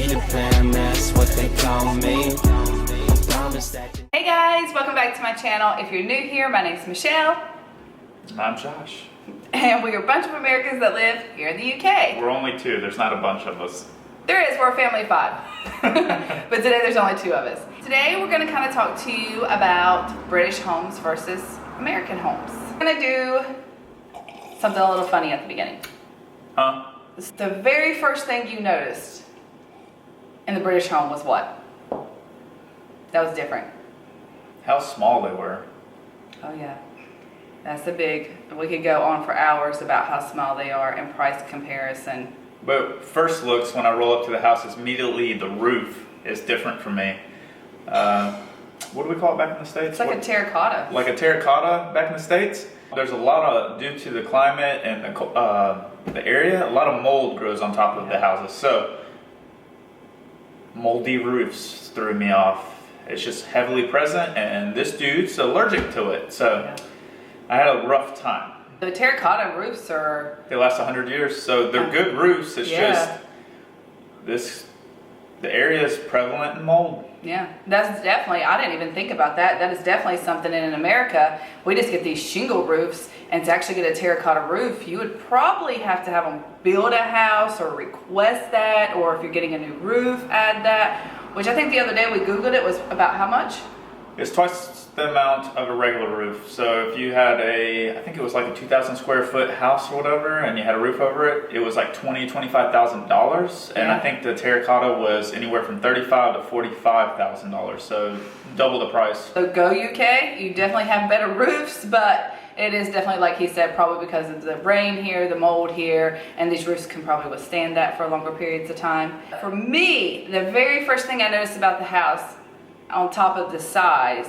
Peter Pan, that's what they call me. Hey guys, welcome back to my channel. If you're new here, my name's Michelle. And I'm Josh. And we are a bunch of Americans that live here in the UK. We're only two, there's not a bunch of us. There is, we're a family of 5. But today there's only 2 of us. Today we're going to kind of talk to you about British homes versus American homes. We're going to do something a little funny at the beginning. Huh? The very first thing you noticed in the British home was what? That was different. How small they were. Oh yeah. That's the big, we could go on for hours about how small they are and price comparison. But first looks, when I roll up to the house, immediately the roof is different from me. What do we call it back in the States? It's like a terracotta. Like a terracotta back in the States? There's a lot of, due to the climate and the area, a lot of mold grows on top of the houses. So, moldy roofs threw me off. It's just heavily present, and this dude's allergic to it. So, I had a rough time. The terracotta roofs are... They last 100 years, so they're good roofs. It's just, the area is prevalent in mold. Yeah, that's definitely, I didn't even think about that. That is definitely something in America. We just get these shingle roofs, and to actually get a terracotta roof, you would probably have to have them build a house or request that, or if you're getting a new roof, add that. Which I think the other day we Googled it was about how much? It's twice the amount of a regular roof. So if you had I think it was like a 2,000 square foot house or whatever, and you had a roof over it, it was like $25,000. And I think the terracotta was anywhere from $35,000 to $45,000. So double the price. So go UK, you definitely have better roofs, but it is definitely, like he said, probably because of the rain here, the mold here, and these roofs can probably withstand that for longer periods of time. For me, the very first thing I noticed about the house, on top of the size,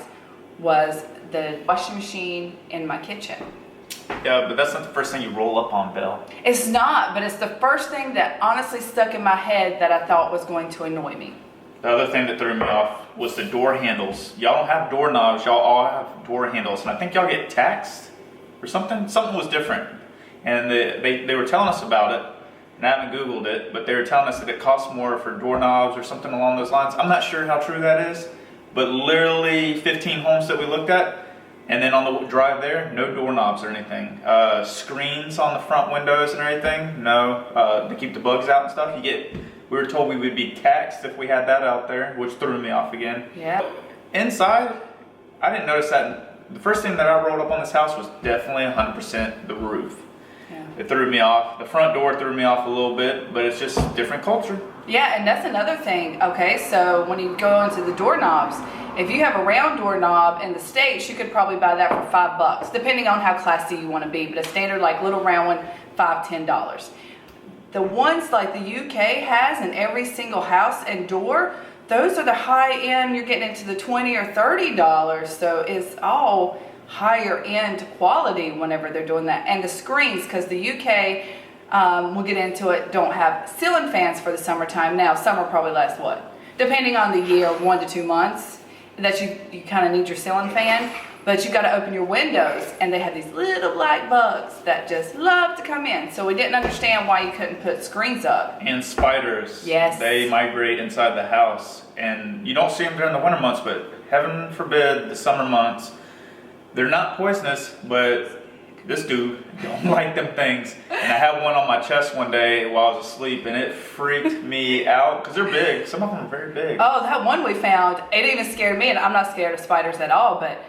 was the washing machine in my kitchen. Yeah, but that's not the first thing you roll up on, Bill. It's not, but it's the first thing that honestly stuck in my head that I thought was going to annoy me. The other thing that threw me off was the door handles. Y'all don't have doorknobs, y'all all have door handles, and I think y'all get taxed or something. Something was different, and they were telling us about it, and I haven't Googled it, but they were telling us that it costs more for doorknobs or something along those lines. I'm not sure how true that is, but literally 15 homes that we looked at, and then on the drive there, no doorknobs or anything. Screens on the front windows and everything, no, to keep the bugs out and stuff. We were told we would be taxed if we had that out there, which threw me off again. Yeah. Inside, I didn't notice that. The first thing that I rolled up on this house was definitely 100% the roof. Yeah. It threw me off. The front door threw me off a little bit, but it's just different culture. Yeah, and that's another thing. Okay, so when you go into the doorknobs, if you have a round doorknob in the States, you could probably buy that for $5, depending on how classy you want to be. But a standard, like little round one, $5, $10. The ones like the UK has in every single house and door, those are the high end. You're getting into the $20 or $30. So it's all higher end quality whenever they're doing that. And the screens, because the UK, we'll get into it, don't have ceiling fans for the summertime. Now, summer probably lasts what? Depending on the year, 1 to 2 months that you kind of need your ceiling fan. But you got to open your windows, and they have these little black bugs that just love to come in. So we didn't understand why you couldn't put screens up. And spiders. Yes. They migrate inside the house. And you don't see them during the winter months, but heaven forbid the summer months. They're not poisonous, but this dude don't like them things. And I had one on my chest one day while I was asleep, and it freaked me out because they're big. Some of them are very big. Oh, that one we found, it even scared me, and I'm not scared of spiders at all, but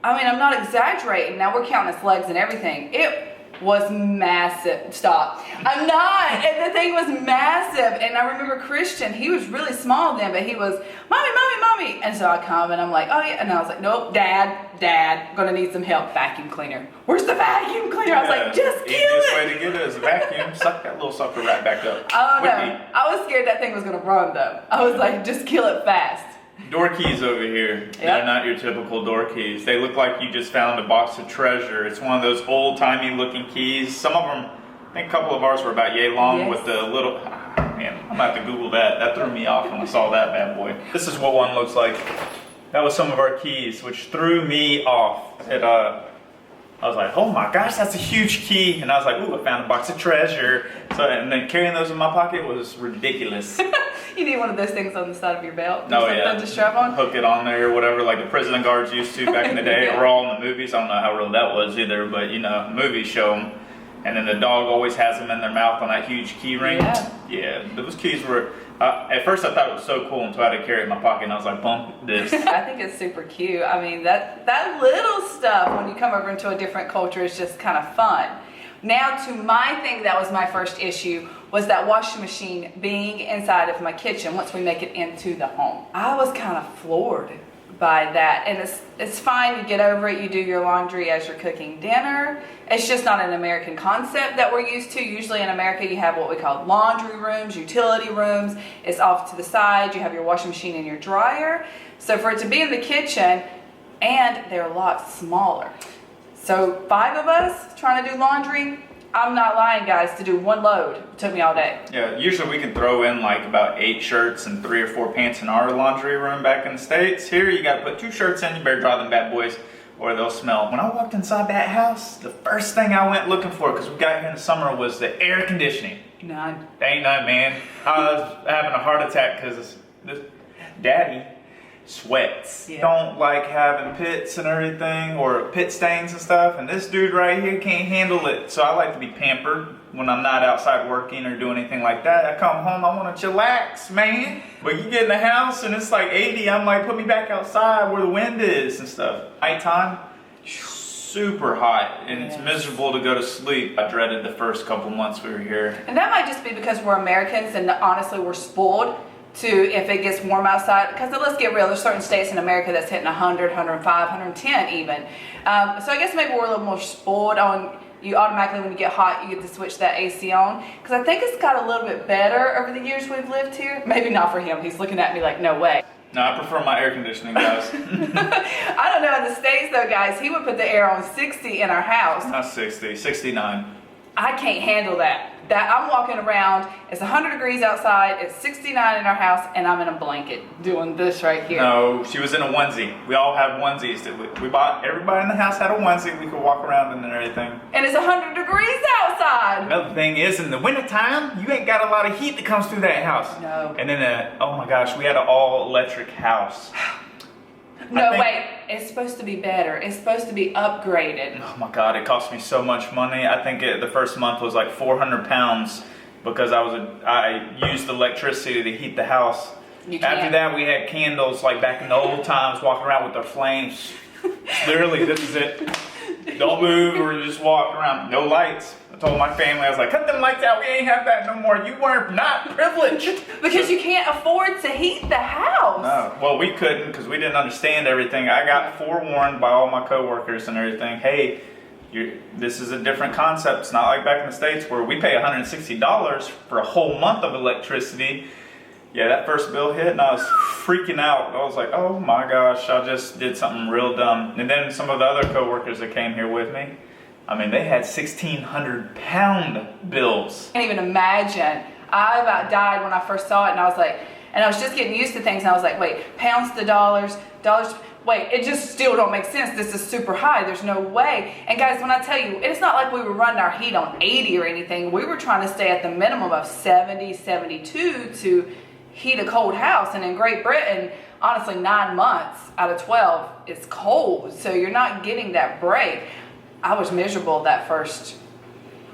I mean, I'm not exaggerating. Now we're counting its legs and everything. It was massive. Stop. I'm not. And the thing was massive. And I remember Christian, he was really small then, but he was, mommy, mommy, mommy. And so I come and I'm like, oh yeah. And I was like, nope, dad, gonna need some help. Vacuum cleaner. Where's the vacuum cleaner? I was like, just kill it. Easiest way to get it is a vacuum. Suck that little sucker right back up. Oh no. I was scared that thing was gonna run though. I was like, just kill it fast. Door keys over here. Yep. They're not your typical door keys. They look like you just found a box of treasure. It's one of those old-timey looking keys. Some of them, I think a couple of ours were about yay long with the little... man, I'm going to have to Google that. That threw me off when I saw that bad boy. This is what one looks like. That was some of our keys, which threw me off. I was like, oh my gosh, that's a huge key. And I was like, ooh, I found a box of treasure. So So, and then carrying those in my pocket was ridiculous. You need one of those things on the side of your belt. Oh, something yeah. to strap on. Hook it on there or whatever, like the prison guards used to back in the day, Yeah. or all in the movies. I don't know how real that was either, but you know, movies show them. And then the dog always has them in their mouth on that huge key ring. Yeah, those keys were, at first I thought it was so cool until I had to carry it in my pocket and I was like, bump this. I think it's super cute. I mean, that little stuff when you come over into a different culture is just kind of fun. Now to my thing that was my first issue was that washing machine being inside of my kitchen once we make it into the home. I was kind of floored by that, and it's fine, you get over it, you do your laundry as you're cooking dinner. It's just not an American concept that we're used to. Usually in America you have what we call laundry rooms, utility rooms. It's off to the side, you have your washing machine and your dryer. So for it to be in the kitchen, and they're a lot smaller. So 5 of us trying to do laundry, I'm not lying guys, to do one load it took me all day. Yeah, usually we can throw in like about 8 shirts and 3 or 4 pants in our laundry room back in the States. Here you gotta put 2 shirts in, you better dry them bad boys or they'll smell. When I walked inside that house, the first thing I went looking for, because we got here in the summer, was the air conditioning. None. There ain't none, man. I was having a heart attack because this daddy sweats. Yeah. Don't like having pits and everything, or pit stains and stuff, and this dude right here can't handle it. So I like to be pampered when I'm not outside working or doing anything like that. I come home, I want to chillax, man. But you get in the house and it's like 80, I'm like, put me back outside where the wind is and stuff. Nighttime, super hot, and it's miserable to go to sleep. I dreaded the first couple months we were here. And that might just be because we're Americans and honestly we're spoiled to if it gets warm outside, because let's get real, there's certain states in America that's hitting 100, 105, 110 even. So I guess maybe we're a little more spoiled on, you automatically when you get hot you get to switch that AC on, because I think it's got a little bit better over the years we've lived here. Maybe not for him, he's looking at me like no way. No, I prefer my air conditioning, guys. I don't know, in the States though guys, he would put the air on 60 in our house. Not 60, 69. I can't handle that. I'm walking around, it's 100 degrees outside, it's 69 in our house, and I'm in a blanket doing this right here. No, she was in a onesie. We all have onesies. That we bought, everybody in the house had a onesie. We could walk around in and everything. And it's 100 degrees outside. Another thing is, in the wintertime, you ain't got a lot of heat that comes through that house. No. And then, oh my gosh, we had an all-electric house. No, wait, it's supposed to be better. It's supposed to be upgraded. Oh my God, it cost me so much money. I think the first month was like 400 pounds because I used electricity to heat the house. You can't. After that, we had candles like back in the old times, walking around with our flames. Literally, this is it. Don't move or just walk around. No lights. I told my family, I was like, cut them lights out. We ain't have that no more. You weren't not privileged. Because you can't afford to heat the house. No, well, we couldn't because we didn't understand everything. I got forewarned by all my coworkers and everything. Hey, this is a different concept. It's not like back in the States where we pay $160 for a whole month of electricity. Yeah, that first bill hit and I was freaking out. I was like, oh my gosh, I just did something real dumb. And then some of the other coworkers that came here with me, I mean, they had 1,600 pound bills. I can't even imagine. I about died when I first saw it, and I was like, and I was just getting used to things, and I was like, wait, pounds to dollars, wait, it just still don't make sense. This is super high. There's no way. And guys, when I tell you, it's not like we were running our heat on 80 or anything. We were trying to stay at the minimum of 70, 72 to heat a cold house. And in Great Britain, honestly, 9 months out of 12 is cold, so you're not getting that break. I was miserable that first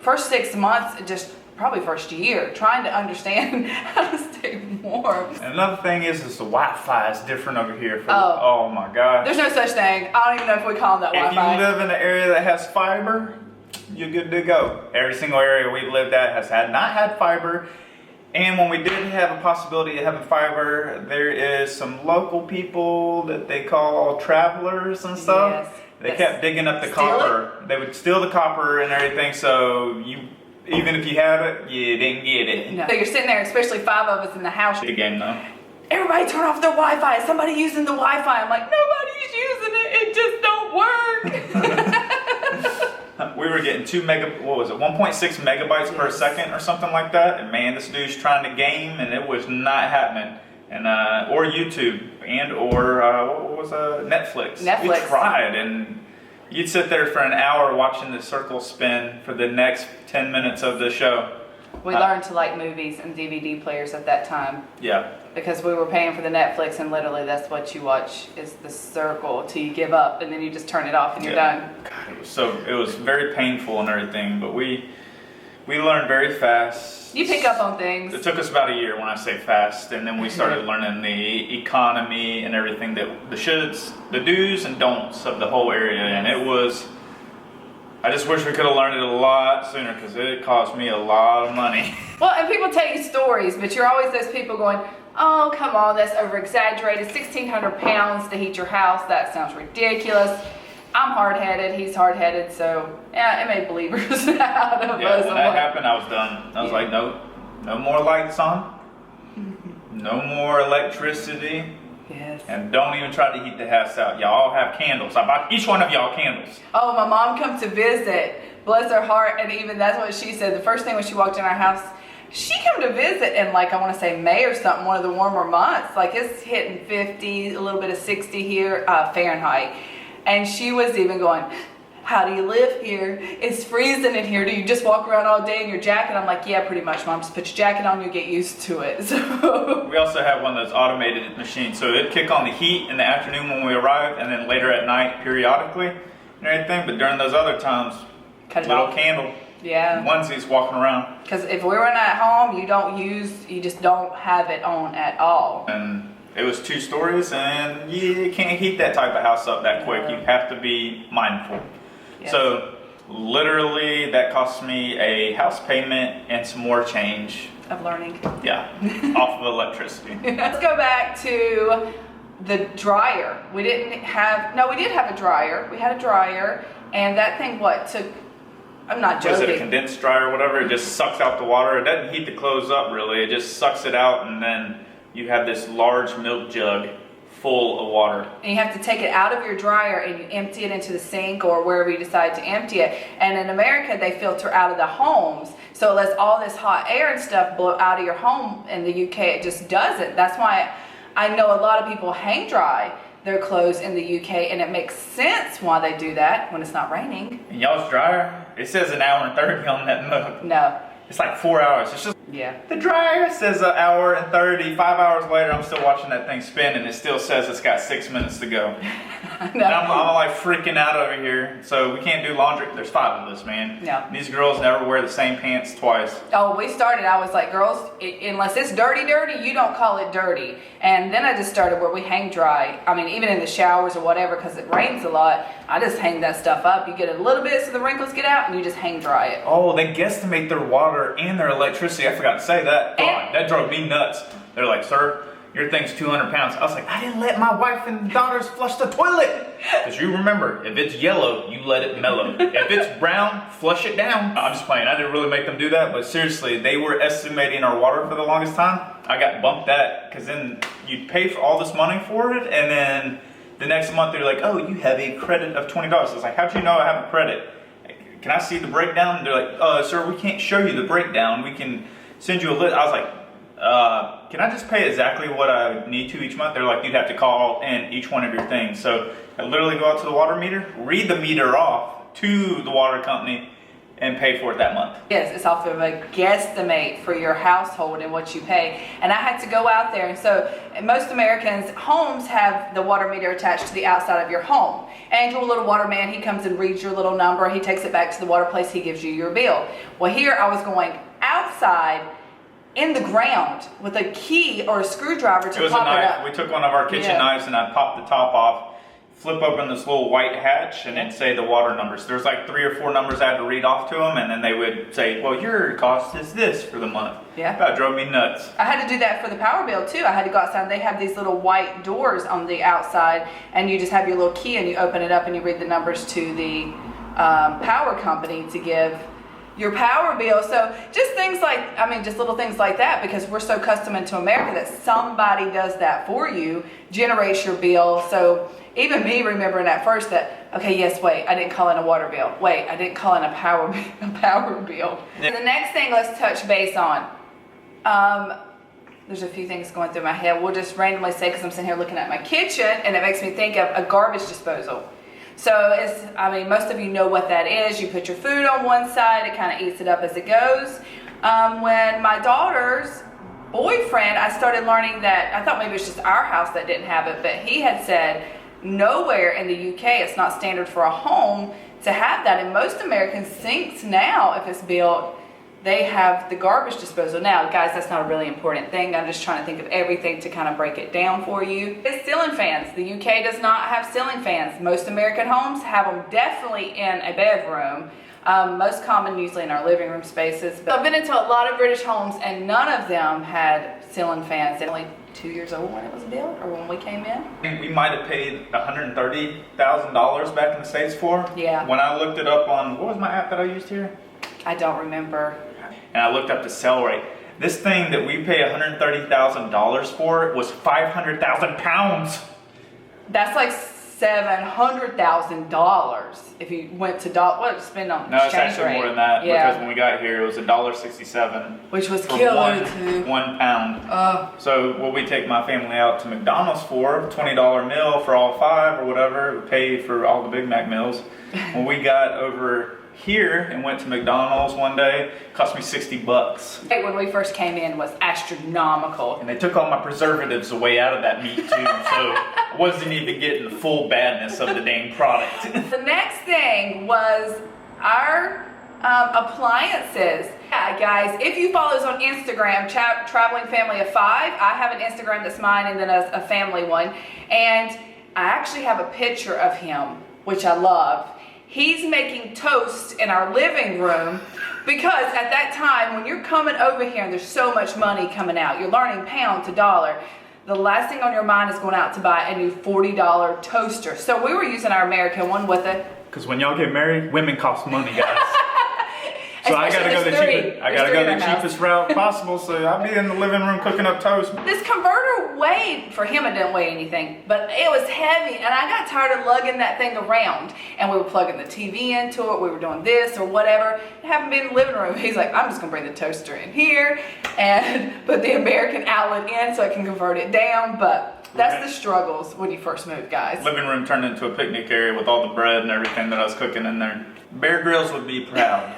6 months, just probably first year, trying to understand how to stay warm. And another thing is the Wi-Fi is different over here. Oh my gosh. There's no such thing. I don't even know if we call them that If Wi-Fi. you live in an area that has fiber, you're good to go. Every single area we've lived at has not had fiber. And when we did have a possibility of having fiber, there is some local people that they call travelers and stuff. Yes. They kept digging up the copper. They would steal the copper and everything, so even if you had it, you didn't get it. No. So you're sitting there, especially 5 of us in the house. The game though. Everybody turn off their Wi-Fi. Is somebody using the Wi-Fi? I'm like, nobody's using it. It just don't work. We were getting 1.6 megabytes per second or something like that. And man, this dude's trying to game and it was not happening. And or YouTube or what was Netflix. We tried and you'd sit there for an hour watching the circle spin for the next 10 minutes of the show. We learned to like movies and DVD players at that time. Yeah. Because we were paying for the Netflix, and literally that's what you watch is the circle till you give up, and then you just turn it off and you're done. God, it was very painful and everything, but we learned very fast. You pick up on things. It took us about a year when I say fast, and then we started learning the economy and everything, that the shoulds, the do's and don'ts of the whole area, and it was. I just wish we could have learned it a lot sooner, because it cost me a lot of money. Well, and people tell you stories, but you're always those people going, oh, come on, that's over-exaggerated. 1,600 pounds to heat your house, that sounds ridiculous. I'm hard-headed, he's hard-headed, so yeah, it made believers out of us. When that happened, I was done. I was like, no more lights on, no more electricity. Yes. And don't even try to heat the house out. Y'all have candles. I bought each one of y'all candles. Oh, my mom come to visit, bless her heart, and even that's what she said. The first thing when she walked in our house, she come to visit in like, I want to say May or something, one of the warmer months. Like it's hitting 50, a little bit of 60 here, Fahrenheit. And she was even going, how do you live here? It's freezing in here. Do you just walk around all day in your jacket? I'm like, yeah, pretty much, Mom. Just put your jacket on, you get used to it. So we also have one of those automated machines. So it'd kick on the heat in the afternoon when we arrived, and then later at night periodically and everything. But during those other times, little candle. Yeah. Onesies walking around. Because if we were at home, you just don't have it on at all. And it was 2 stories, and you can't heat that type of house up that quick. You have to be mindful. Yes. So literally that cost me a house payment and some more change. Of learning. Yeah, off of electricity. Let's go back to the dryer. We did have a dryer. We had a dryer, and that thing I'm not joking. Was it a condensed dryer or whatever? It just sucks out the water. It doesn't heat the clothes up really. It just sucks it out, and then you have this large milk jug full of water. And you have to take it out of your dryer and you empty it into the sink or wherever you decide to empty it. And in America, they filter out of the homes. So it lets all this hot air and stuff blow out of your home. In the UK, it just doesn't. That's why I know a lot of people hang dry their clothes in the UK, and it makes sense why they do that when it's not raining. And y'all's dryer, it says an hour and 30 on that mug. No. It's like 4 hours. It's just, yeah. The dryer says an hour and 30. 5 hours later, I'm still watching that thing spin, and it still says it's got 6 minutes to go. No. And I'm like freaking out over here. So we can't do laundry. There's 5 of us, man. No. These girls never wear the same pants twice. Oh, I was like, girls, unless it's dirty, you don't call it dirty. And then I just started where we hang dry. I mean, even in the showers or whatever, because it rains a lot, I just hang that stuff up. You get a little bit so the wrinkles get out, and you just hang dry it. Oh, they guesstimate their water and their electricity. I forgot to say that. God, that drove me nuts. They're like, sir, your thing's 200 pounds. I was like, I didn't let my wife and daughters flush the toilet. Because you remember, if it's yellow, you let it mellow. If it's brown, flush it down. I'm just playing. I didn't really make them do that. But seriously, they were estimating our water for the longest time. I got bumped that because then you pay for all this money for it. And then the next month, they're like, oh, you have a credit of $20. I was like, how'd you know I have a credit? Can I see the breakdown? And they're like, sir, we can't show you the breakdown. We can send you a list. I was like, can I just pay exactly what I need to each month? They're like, you'd have to call in each one of your things. So I literally go out to the water meter, read the meter off to the water company, and pay for it that month. Yes, it's off of a guesstimate for your household and what you pay. And I had to go out there, and so most Americans' homes have the water meter attached to the outside of your home. Andrew, a little water man, he comes and reads your little number, he takes it back to the water place, he gives you your bill. Well, here I was going outside in the ground with a key or a screwdriver to pop it up. We took one of our kitchen knives and I popped the top off, flip open this little white hatch, and then say the water numbers. There's like 3 or 4 numbers I had to read off to them, and then they would say, well, your cost is this for the month. Yeah. That drove me nuts. I had to do that for the power bill too. I had to go outside. They have these little white doors on the outside, and you just have your little key and you open it up and you read the numbers to the power company to give your power bill. So just things like, just little things like that, because we're so accustomed to America that somebody does that for you, generates your bill. So even me remembering at first that, okay, yes, wait, I didn't call in a water bill. Wait, I didn't call in a power bill. Yeah. The next thing let's touch base on. There's a few things going through my head. We'll just randomly say, because I'm sitting here looking at my kitchen, and it makes me think of a garbage disposal. So most of you know what that is. You put your food on one side, it kind of eats it up as it goes. When my daughter's boyfriend, I started learning that, I thought maybe it was just our house that didn't have it, but he had said nowhere in the UK it's not standard for a home to have that. And most American sinks now, if it's built, they have the garbage disposal. Now, guys, that's not a really important thing. I'm just trying to think of everything to kind of break it down for you. It's ceiling fans. The UK does not have ceiling fans. Most American homes have them definitely in a bedroom. Most common usually in our living room spaces. But I've been into a lot of British homes and none of them had ceiling fans. They're only 2 years old when it was built, or when we came in. I think we might have paid $130,000 back in the States for. Yeah. When I looked it up on, what was my app that I used here? I don't remember. And I looked up the sell rate. This thing that we pay $130,000 for was 500,000 pounds. That's like $700,000 if you went to what spend on No, it's exchange actually rate. more than that, Yeah. because when we got here it was $1.67, Which was for killer too. 1 pound. Oh. So what we take my family out to McDonald's for, $20 meal for all 5 or whatever, we paid for all the Big Mac meals. When we got over here and went to McDonald's one day, it cost me $60. When we first came in was astronomical. And they took all my preservatives away out of that meat too, so I wasn't even getting the full badness of the dang product. The next thing was our appliances. Yeah, guys, if you follow us on Instagram, Traveling Family of 5, I have an Instagram that's mine and then a family one. And I actually have a picture of him, which I love. He's making toast in our living room because at that time, when you're coming over here and there's so much money coming out, you're learning pound to dollar, the last thing on your mind is going out to buy a new $40 toaster. So we were using our American one with it. Because when y'all get married, women cost money, guys. So I gotta Especially go there's three. I gotta There's go three the in our cheapest route possible. So I'll be in the living room cooking up toast. This converter weighed, for him it didn't weigh anything, but it was heavy and I got tired of lugging that thing around. And we were plugging the TV into it, we were doing this or whatever. It happened to be in the living room. He's like, I'm just gonna bring the toaster in here and put the American outlet in so I can convert it down. But that's the struggles when you first move, guys. Living room turned into a picnic area with all the bread and everything that I was cooking in there. Bear Grylls would be proud.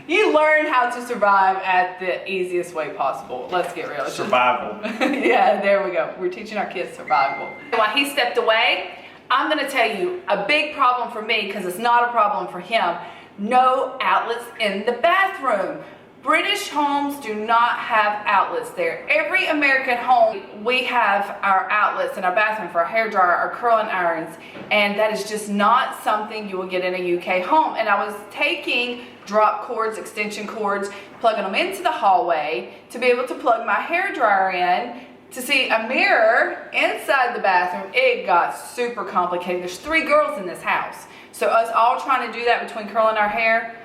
You learn how to survive at the easiest way possible. Let's get real. Survival. Yeah, there we go. We're teaching our kids survival. While he stepped away, I'm going to tell you a big problem for me, because it's not a problem for him. No outlets in the bathroom. British homes do not have outlets there. Every American home, we have our outlets in our bathroom for our hairdryer, our curling irons, and that is just not something you will get in a UK home. And I was taking drop cords, extension cords, plugging them into the hallway to be able to plug my hairdryer in to see a mirror inside the bathroom. It got super complicated. There's 3 girls in this house. So us all trying to do that between curling our hair,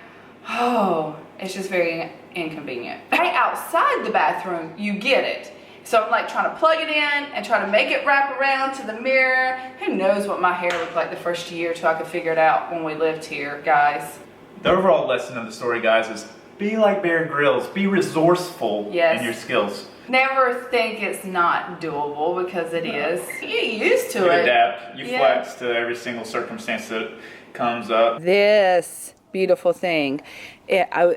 oh, it's just very inconvenient. Right outside the bathroom, you get it. So I'm like trying to plug it in and try to make it wrap around to the mirror. Who knows what my hair looked like the first year till I could figure it out when we lived here, guys. The overall lesson of the story, guys, is be like Bear Grylls. Be resourceful in your skills. Never think it's not doable, because it is. You get used to You it. adapt. You flex to every single circumstance that comes up. This beautiful thing,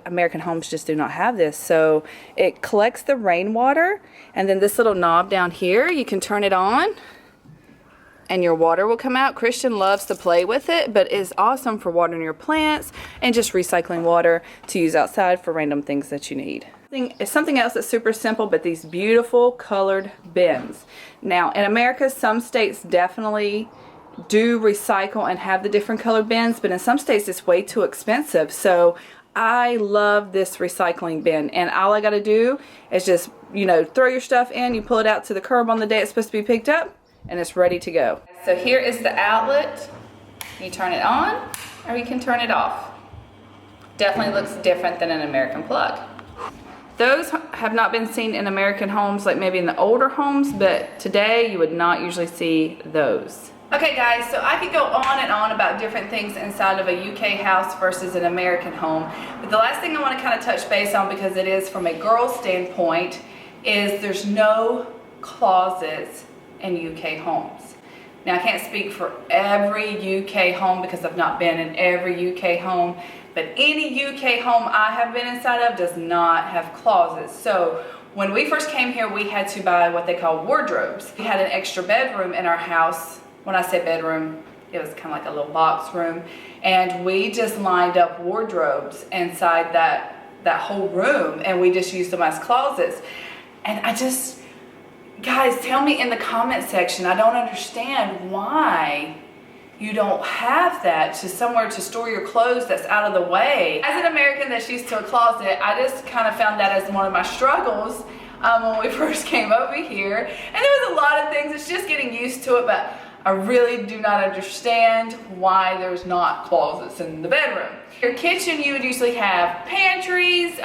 American homes just do not have this. So it collects the rainwater, and then this little knob down here, you can turn it on and your water will come out. Christian loves to play with it, but it's awesome for watering your plants and just recycling water to use outside for random things that you need. It's something else that's super simple, but these beautiful colored bins. Now in America, some states definitely do recycle and have the different colored bins, but in some states it's way too expensive. So I love this recycling bin, and all I got to do is just, throw your stuff in, you pull it out to the curb on the day it's supposed to be picked up, and it's ready to go. So here is the outlet. You turn it on or you can turn it off. Definitely looks different than an American plug. Those have not been seen in American homes, like maybe in the older homes, but today you would not usually see those. Okay guys, so I could go on and on about different things inside of a UK house versus an American home, but the last thing I want to kind of touch base on, because it is from a girl's standpoint, is there's no closets in UK homes. Now I can't speak for every UK home because I've not been in every UK home, but any UK home I have been inside of does not have closets. So when we first came here, we had to buy what they call wardrobes. We had an extra bedroom in our house. When I say bedroom, it was kind of like a little box room. And we just lined up wardrobes inside that whole room, and we just used them as closets. And guys, tell me in the comment section, I don't understand why you don't have that somewhere to store your clothes that's out of the way. As an American that's used to a closet, I just kind of found that as one of my struggles when we first came over here. And there was a lot of things, it's just getting used to it, but I really do not understand why there's not closets in the bedroom. Your kitchen, you would usually have pantries,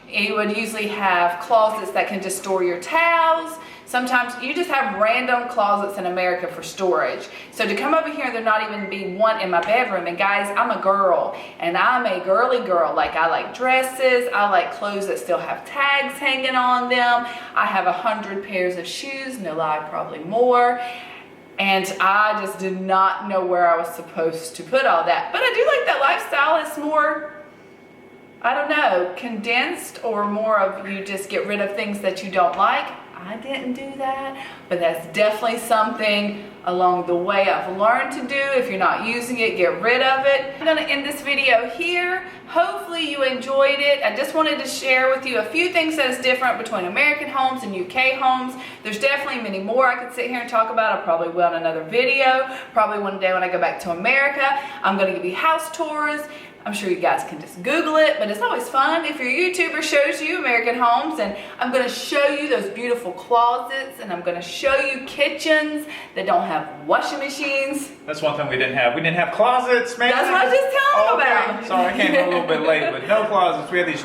you would usually have closets that can just store your towels. Sometimes you just have random closets in America for storage. So to come over here and there not even be one in my bedroom, and guys, I'm a girl, and I'm a girly girl. Like, I like dresses, I like clothes that still have tags hanging on them. I have 100 pairs of shoes, no lie, probably more. And I just did not know where I was supposed to put all that. But I do like that lifestyle. It's more, I don't know, condensed, or more of you just get rid of things that you don't like. I didn't do that, but that's definitely something along the way I've learned to do. If you're not using it, get rid of it. I'm gonna end this video here. Hopefully you enjoyed it. I just wanted to share with you a few things that is different between American homes and UK homes. There's definitely many more I could sit here and talk about. I probably will in another video. Probably one day when I go back to America. I'm gonna give you house tours. I'm sure you guys can just Google it, but it's always fun if your YouTuber shows you American homes. And I'm going to show you those beautiful closets, and I'm going to show you kitchens that don't have washing machines. That's one thing we didn't have. We didn't have closets, man. That's what I was just telling you about. Sorry, I came a little bit late, but no closets. We had these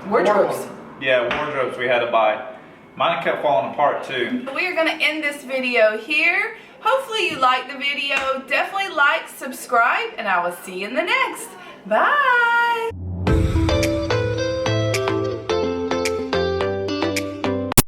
Wardrobes. Wardrobes we had to buy. Mine kept falling apart too. We are going to end this video here. Hopefully you liked the video. Definitely like, subscribe, and I will see you in the next. Bye.